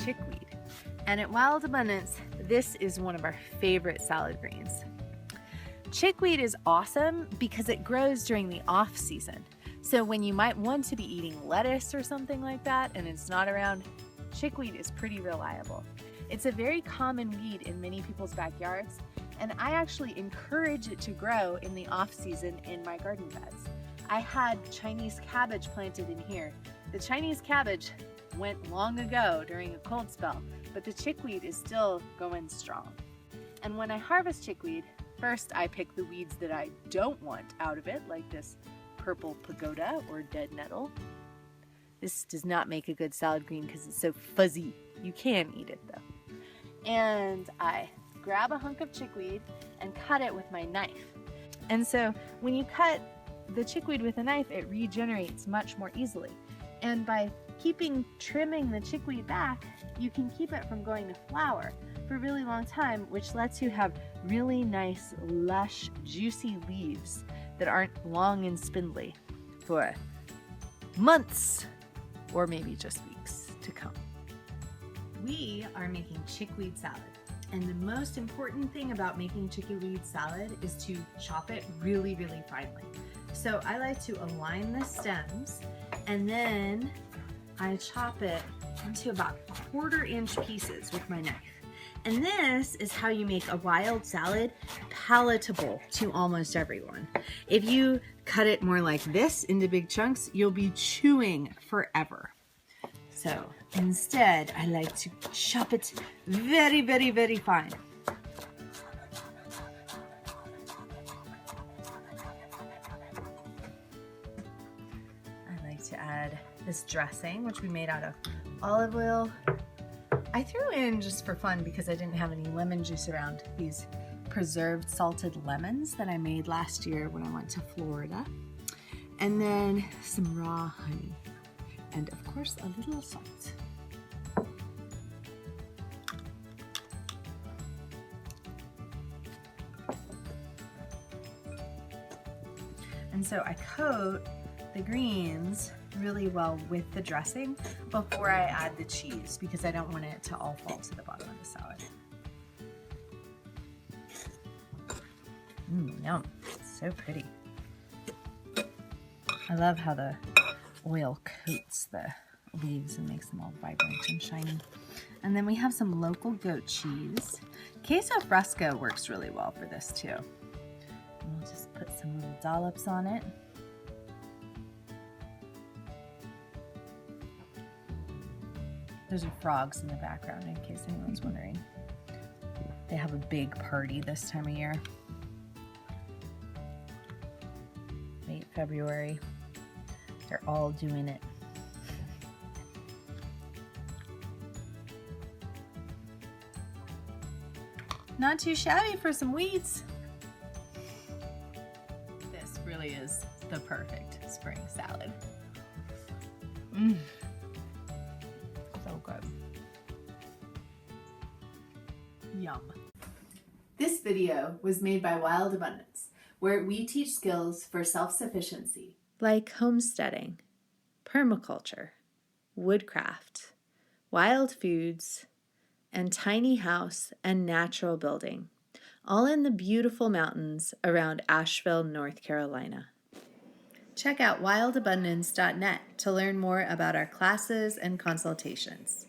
chickweed. And at Wild Abundance, this is one of our favorite salad greens. Chickweed is awesome because it grows during the off season. So when you might want to be eating lettuce or something like that and it's not around, chickweed is pretty reliable. It's a very common weed in many people's backyards, and I actually encourage it to grow in the off season in my garden beds. I had Chinese cabbage planted in here. The Chinese cabbage went long ago during a cold spell, but the chickweed is still going strong. And when I harvest chickweed, first I pick the weeds that I don't want out of it, like this purple pagoda or dead nettle. This does not make a good salad green because it's so fuzzy. You can eat it though. And I grab a hunk of chickweed and cut it with my knife. And so when you cut the chickweed with a knife, it regenerates much more easily. And by trimming the chickweed back, you can keep it from going to flower for a really long time, which lets you have really nice, lush, juicy leaves that aren't long and spindly for months or maybe just weeks to come. We are making chickweed salad. And the most important thing about making chickweed salad is to chop it really, really finely. So I like to align the stems and then I chop it into about 1/4 inch pieces with my knife. And this is how you make a wild salad palatable to almost everyone. If you cut it more like this into big chunks, you'll be chewing forever. So instead, I like to chop it very, very, very fine. I like to add this dressing, which we made out of olive oil. I threw in, just for fun because I didn't have any lemon juice around, these preserved salted lemons that I made last year when I went to Florida. And then some raw honey. And of course, a little salt. And so I coat the greens really well with the dressing before I add the cheese because I don't want it to all fall to the bottom of the salad. Yum, so pretty. I love how the oil coats the leaves and makes them all vibrant and shiny. And then we have some local goat cheese. Queso fresco works really well for this too. And we'll just put some little dollops on it. Those are frogs in the background in case anyone's wondering. They have a big party this time of year. Late February. They're all doing it. Not too shabby for some weeds. This really is the perfect spring salad. So good. Yum. This video was made by Wild Abundance, where we teach skills for self-sufficiency, like homesteading, permaculture, woodcraft, wild foods, and tiny house and natural building, all in the beautiful mountains around Asheville, North Carolina. Check out wildabundance.net to learn more about our classes and consultations.